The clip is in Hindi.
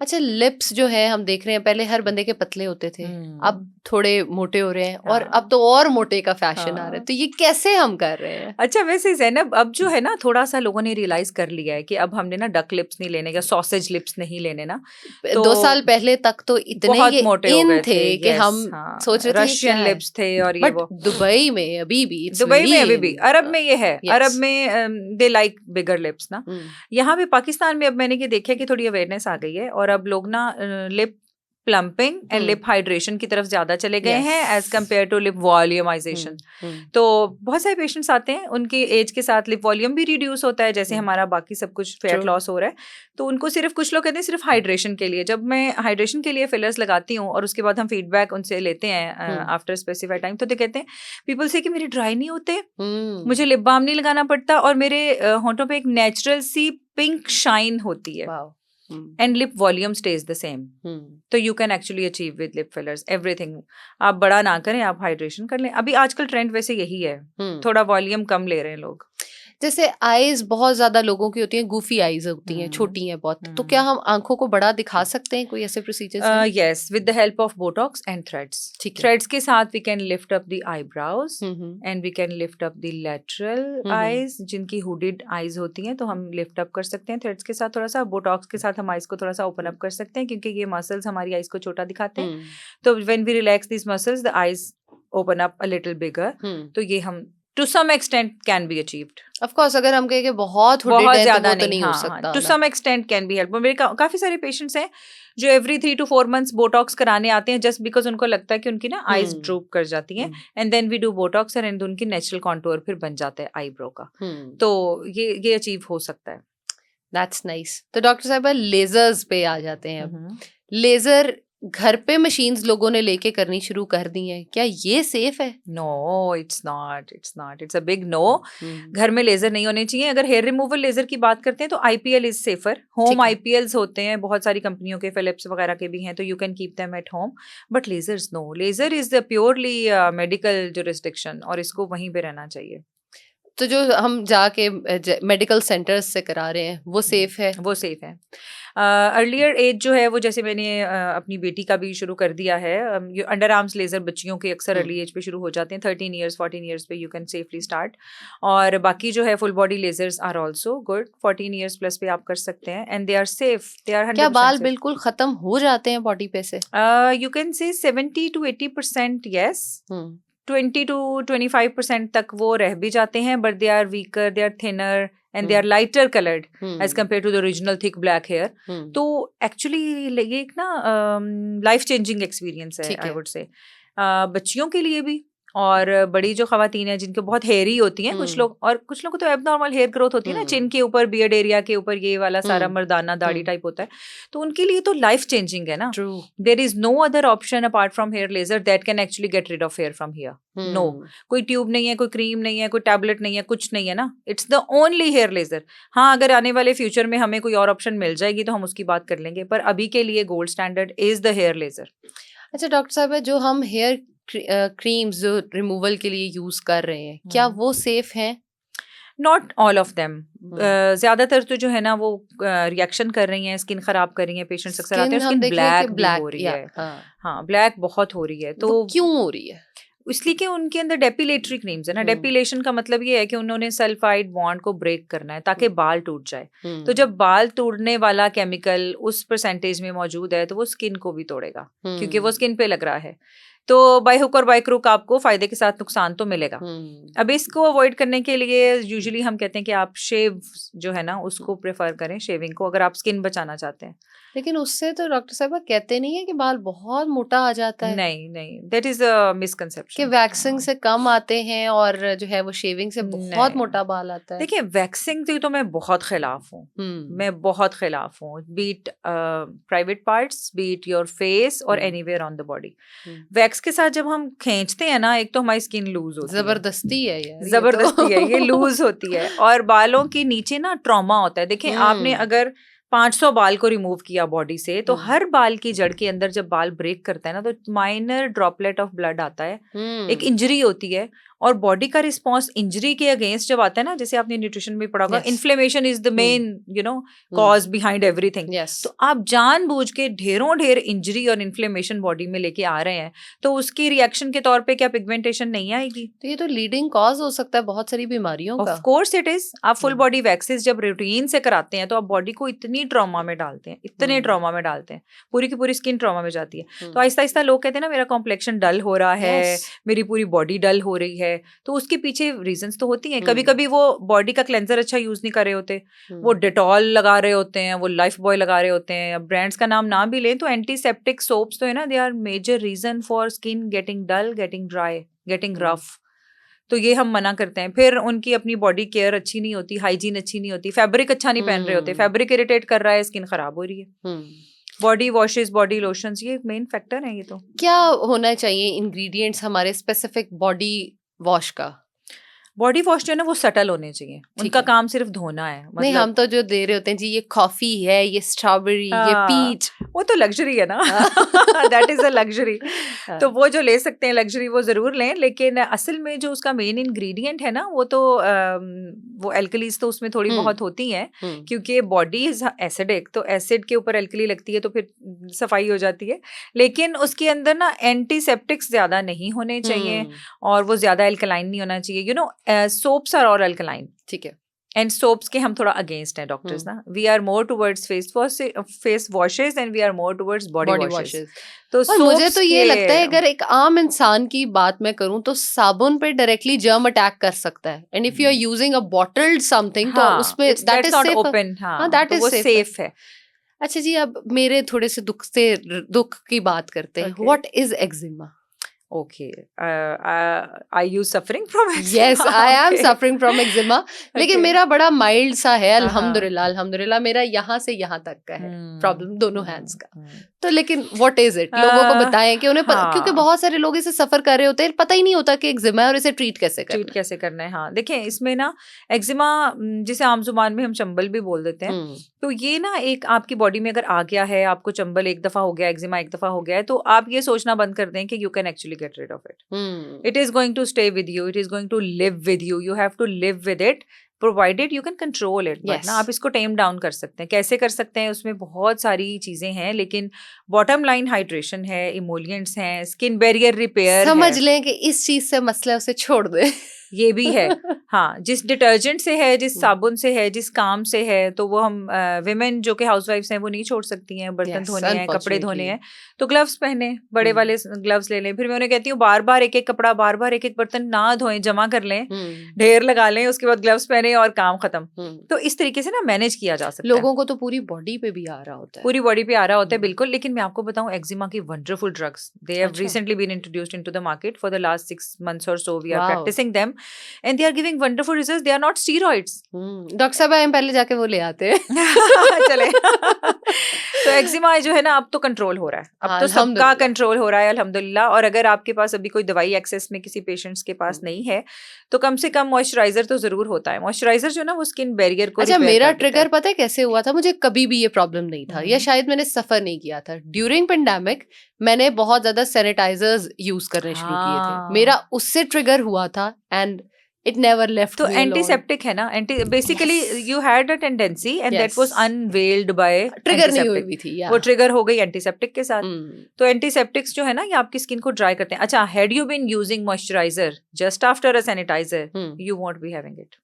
अच्छा, लिप्स जो है हम देख रहे हैं, पहले हर बंदे के पतले होते थे, अब थोड़े मोटे हो रहे हैं, और अब तो और मोटे का फैशन आ रहा है, तो ये कैसे हम कर रहे हैं? अच्छा, वैसे ज़ैनब अब जो है ना थोड़ा सा लोगों ने रियलाइज कर लिया है कि अब हमने ना डक लिप्स नहीं लेने या सॉसेज लिप्स नहीं लेने ना। तो 2 साल पहले तक तो इतने बहुत ये मोटे हो इन गए थे कि yes, हम सोच रहे थे ये क्या रशियन है, लिप्स थे और ये बट वो। दुबई में अभी भी दुबई में अभी भी, अरब में ये है, yes. अरब में दे लाइक बिगर लिप्स ना। यहाँ पे पाकिस्तान में अब मैंने ये देखा कि थोड़ी अवेयरनेस आ गई है और अब लोग ना lip plumping and lip hydration की तरफ ज्यादा चले गए हैं एज कम्पेयर टू लिप वॉल्यूमाइजेशन। तो बहुत सारे पेशेंट्स आते हैं, उनके एज के साथ लिप वॉल्यूम भी रिड्यूस होता है, जैसे हमारा बाकी सब कुछ फैट लॉस हो रहा है, तो उनको सिर्फ कुछ लोग कहते हैं सिर्फ हाइड्रेशन के लिए। जब मैं हाइड्रेशन के लिए फिलर्स लगाती हूँ और उसके बाद हम फीडबैक उनसे लेते हैं आफ्टर स्पेसिफाइड टाइम, तो ते कहते हैं पीपल से कि मेरे ड्राई नहीं होते, मुझे लिप बाम नहीं लगाना पड़ता और मेरे होंठों पे एक नेचुरल सी पिंक शाइन होती है and lip volume stays the same. तो you can actually achieve with lip fillers everything. आप बड़ा ना करें, आप हाइड्रेशन कर लें। अभी आजकल ट्रेंड वैसे यही है, थोड़ा वॉल्यूम कम ले रहे हैं लोग। जैसे आईज बहुत ज्यादा लोगों की होती हैं, गूफी आईज होती हैं, छोटी हैं बहुत, तो क्या हम आंखों को बड़ा दिखा सकते हैं? कोई ऐसे प्रोसीजर्स हैं? Yes, with the help of Botox and threads. Threads के साथ we can lift up the eyebrows and we can lift up the lateral eyes, जिनकी हुडेड आईज होती हैं, तो हम लिफ्ट अप कर सकते हैं थ्रेड्स के साथ थोड़ा सा। बोटॉक्स के साथ हम आईज को थोड़ा सा ओपन अप कर सकते हैं, क्योंकि ये मसल्स हमारी आईज को छोटा दिखाते हैं, तो when we relax this muscles the eyes open up a little bigger. तो ये हम to some extent can be achieved. Of course, अगर हम कहें कि बहुत ज्यादा तो नहीं हो सकता, to some extent can be helped. मेरे काफी सारे पेशेंट्स हैं जो every 3 to 4 months बोटॉक्स कराने आते हैं, just because उनको लगता है कि उनकी ना आईज ड्रूप कर जाती हैं, and then we do Botox and उनकी नेचुरल कॉन्टूर फिर बन जाता है आईब्रो का। तो ये अचीव हो सकता है। That's nice. तो डॉक्टर साहब लेजर्स पे आ जाते हैं अब। लेजर घर पे मशीन्स लोगों ने लेके करनी शुरू कर दी हैं, क्या ये सेफ है? No, it's not, it's a big no. घर में लेजर नहीं होने चाहिए। अगर हेयर रिमूवल लेजर की बात करते हैं तो IPL is safer. Home IPLs होते हैं, बहुत सारी कंपनियों के, फिलिप्स वगैरह के भी हैं, तो you can keep them at home, but lasers no. Laser is the purely medical jurisdiction और इसको वहीं पे रहना चाहिए। तो जो हम जाके मेडिकल सेंटर्स से करा रहे हैं वो सेफ है? वो सेफ है। अर्लियर एज जो है वो, जैसे मैंने अपनी बेटी का भी शुरू कर दिया है, अंडर आर्म्स लेजर बच्चियों के अक्सर अर्ली एज पे शुरू हो जाते हैं, 13 ईयर्स 14 ईयर्स पे यू कैन सेफली स्टार्ट। और बाकी जो है full body lasers are also good, 14 years plus पे आप कर सकते हैं, and they are safe, they are 100%। क्या बाल बिल्कुल खत्म हो जाते हैं बॉडी पे से? You can say 70 to 80% yes, 20 to 25% तक वो रह भी जाते हैं, but they are weaker, they are thinner and they are lighter colored as compared to the original thick black hair. तो actually ये एक ना life changing experience है, I would say, बच्चियों के लिए भी और बड़ी जो खवातीन है जिनके बहुत हेयरी होती हैं कुछ लोग, और कुछ लोगों को तो एबनॉर्मल हेयर ग्रोथ होती है ना, चिन के ऊपर, बियर्ड एरिया के ऊपर, ये वाला सारा मर्दाना दाढ़ी टाइप होता है, तो उनके लिए तो लाइफ चेंजिंग है ना। There is no other option apart from hair laser that can actually get rid of hair from here. No, कोई ट्यूब नहीं है, कोई क्रीम नहीं है, कोई टैबलेट नहीं है, कुछ नहीं है ना, it's the only hair laser. हाँ, अगर आने वाले फ्यूचर में हमें कोई और ऑप्शन मिल जाएगी तो हम उसकी बात कर लेंगे, पर अभी के लिए gold standard is the hair laser. अच्छा डॉक्टर साहब, जो हम हेयर क्रीम्स जो रिमूवल के लिए यूज कर रहे हैं, क्या वो सेफ हैं? Not all of them. ज्यादातर तो जो है ना वो रिएक्शन कर रही हैं, स्किन खराब कर रही हैं, पेशेंट्स अक्सर आते हैं स्किन ब्लैक हो रही है। हाँ, ब्लैक बहुत हो रही है। तो क्यों हो रही है? इसलिए कि उनके अंदर डेपिलेटरी क्रीम्स है ना। डेपिलेशन का मतलब ये है कि उन्होंने सल्फाइड बॉन्ड को ब्रेक करना है ताकि बाल टूट जाए। तो जब बाल तोड़ने वाला केमिकल उस परसेंटेज में मौजूद है तो वो स्किन को भी तोड़ेगा, क्योंकि वो स्किन पे लग रहा है। तो बाय हुक और बाय क्रूक आपको फायदे के साथ नुकसान तो मिलेगा। अब इसको अवॉइड करने के लिए यूजुअली हम कहते हैं कि आप शेव जो है ना उसको प्रेफर करें, शेविंग को, अगर आप स्किन बचाना चाहते हैं। लेकिन उससे तो डॉक्टर साहब कहते नहीं है कि बाल बहुत मोटा आ जाता है? नहीं, दैट इज अ मिसकंसेप्शन कि वैक्सिंग से कम आते हैं और जो है वो शेविंग से बहुत मोटा बाल आता है। देखिए, वैक्सिंग तो मैं बहुत खिलाफ हूँ, मैं बहुत खिलाफ हूँ, beat private parts, beat your face और anywhere on the body. Wax के साथ जब हम खींचते हैं ना, एक तो हमारी स्किन लूज होती है, जबरदस्ती है यार, जबरदस्ती है, ये लूज होती है, और बालों के नीचे ना ट्रॉमा होता है। देखिए, आपने अगर 500 बाल को रिमूव किया बॉडी से, तो हर बाल की जड़ के अंदर जब बाल ब्रेक करता है ना, तो माइनर ड्रॉपलेट ऑफ ब्लड आता है, एक इंजरी होती है, और बॉडी का रिस्पॉन्स इंजरी के अगेंस्ट जब आता है ना, जैसे आपने न्यूट्रिशन में पढ़ा होगा, inflammation is the main cause behind everything. तो आप जानबूझ के ढेरों ढेर इंजरी और इन्फ्लेमेशन बॉडी में लेके आ रहे हैं, तो उसकी रिएक्शन के तौर पे क्या पिगमेंटेशन नहीं आएगी? तो ये तो लीडिंग कॉज हो सकता है बहुत सारी बीमारियों का। Of course it is. आप फुल बॉडी वैक्सेस जब रूटीन से कराते हैं तो आप बॉडी को इतनी ट्रॉमा में डालते हैं, इतने ट्रॉमा में डालते हैं, पूरी की पूरी स्किन ट्रॉमा में जाती है। तो आहिस्ता आहिस्ता लोग कहते हैं ना मेरा कॉम्प्लेक्शन डल हो रहा है, मेरी पूरी बॉडी डल हो रही है, तो उसके पीछे रीजंस तो होती हैं। कभी कभी वो बॉडी का क्लेंजर अच्छा यूज नहीं कर रहे होते, वो डेटॉल लगा रहे होते हैं, वो लाइफ बॉय लगा रहे होते हैं। अब ब्रांड्स का नाम ना भी लें तो एंटीसेप्टिक सोप्स तो है ना, they are major reason for skin getting dull, getting dry, getting rough. तो ये हम मना करते हैं। फिर उनकी अपनी बॉडी केयर अच्छी नहीं होती, हाइजीन अच्छी नहीं होती, फैब्रिक अच्छा नहीं पहन रहे होते, फैब्रिक इरिटेट कर रहा है, स्किन खराब हो रही है। बॉडी वॉशेस, बॉडी लोशंस, ये मेन फैक्टर है। ये तो क्या होना चाहिए इंग्रेडिएंट्स हमारे स्पेसिफिक बॉडी वॉश का? बॉडी वॉश जो है ना वो सटल होने चाहिए, उनका काम सिर्फ धोना है। नहीं, हम तो जो दे रहे होते हैं जी, ये कॉफी है, ये स्ट्रॉबेरी, ये पीच, वो तो लग्जरी है ना, दैट इज अ लग्जरी। तो वो जो ले सकते हैं लग्जरी वो जरूर लें, लेकिन असल में जो उसका मेन इंग्रेडिएंट है ना वो तो वो एल्कलीज तो उसमें थोड़ी बहुत होती हैं, क्योंकि बॉडी इज एसिडिक, तो एसिड के ऊपर एल्कली लगती है तो फिर सफाई हो जाती है। लेकिन उसके अंदर ना एंटीसेप्टिक्स ज्यादा नहीं होने चाहिए और वो ज्यादा एल्कलाइन नहीं होना चाहिए। सोप्स आर और अल्कलाइन, ठीक है, एंड सोप्स के हम थोड़ा अगेंस्ट हैं डॉक्टर्स ना। We are more towards face washes and we are more towards body washes. तो मुझे तो ये लगता है अगर एक आम इंसान की बात मैं करूं तो साबुन पे डायरेक्टली जर्म अटैक कर सकता है, and if you are using a bottled something तो उसमें दैट इज सेफ, ओपन, हां दैट इज सेफ है। अच्छा जी, अब मेरे थोड़े से दुख की बात करते हैं। What is eczema? Okay, are you suffering from eczema? Yes, I am suffering from eczema. लेकिन मेरा बड़ा माइल्ड सा है, अल्हम्दुलिल्लाह अल्हम्दुलिल्लाह। मेरा यहाँ से यहाँ तक का है प्रॉब्लम, दोनों हैंड्स का। तो लेकिन व्हाट इज इट, लोगों को बताएं कि उन्हें क्योंकि बहुत सारे लोग इसे सफर कर रहे होते हैं, पता ही नहीं होता कि एक्जिमा है और इसे ट्रीट कैसे करना है। हाँ, देखें इसमें ना एक्जिमा जिसे आम जुबान में हम चंबल भी बोल देते हैं, तो ये ना एक आपकी बॉडी में अगर आ गया है, आपको चंबल एक दफा हो गया, एक्जिमा एक दफा हो गया है, तो आप ये सोचना बंद कर दें कि you can actually get rid of it. It is going to stay with you. It is going to live with you. You have to live with it, provided you can control it. Yes. ना आप इसको tame down कर सकते हैं। कैसे कर सकते हैं? उसमें बहुत सारी चीजें हैं, लेकिन bottom line hydration है, emollients हैं, skin barrier repair समझ लें कि इस चीज से मसला उसे छोड़ दे। ये भी है। हाँ, जिस डिटर्जेंट से है, जिस साबुन से है, जिस काम से है, तो वो हम विमेन जो कि हाउसवाइफ्स हैं वो नहीं छोड़ सकती हैं। बर्तन धोने हैं, कपड़े धोने हैं, तो ग्लव्स पहने, बड़े वाले ग्लव्स ले लें। फिर मैं उन्हें कहती हूँ बार बार एक एक कपड़ा, बार बार एक एक बर्तन ना धोएं, जमा कर लें, ढेर लगा लें, उसके बाद ग्लव्स पहने और काम खत्म। तो इस तरीके से ना मैनेज किया जा सकता है। लोगों को तो पूरी बॉडी पे भी आ रहा होता है, पूरी बॉडी पे आ रहा होता है, बिल्कुल। लेकिन मैं आपको बताऊं, एक्जिमा की wonderful drugs, they have recently been introduced into the market for the last 6 months or so. We are practicing them and they are giving wonderful results. They are not steroids. Doctor साहब हम पहले जाके वो ले आते हैं। चले। तो एक्जिमा जो है ना अब तो कंट्रोल हो रहा है, अब तो सबका कंट्रोल हो रहा है अल्हम्दुलिल्लाह। और अगर आपके पास अभी कोई दवाई एक्सेस में किसी पेशेंट्स के पास नहीं है, तो कम से कम मॉइस्चराइजर तो जरूर होता है। मॉइस्चराइजर जो है ना वो स्किन बैरियर को अच्छा, मेरा ट्रिगर पता है कैसे हुआ था? मुझे कभी भी ये प्रॉब्लम नहीं था, या शायद मैंने सफर नहीं किया था। ड्यूरिंग पेंडेमिक मैंने बहुत ज्यादा सैनिटाइजर्स यूज करने शुरू किए थे, मेरा उससे ट्रिगर हुआ था एंड it never left तो me एंटीसेप्टिक है ना, basically you had a tendency and that was unveiled by trigger नहीं हुई भी थी, वो ट्रिगर हो गई एंटीसेप्टिक के साथ। तो एंटीसेप्टिक्स जो है ना ये आपकी स्किन को ड्राई करते हैं। अच्छा, had you been using moisturizer just after a sanitizer, you won't be having it.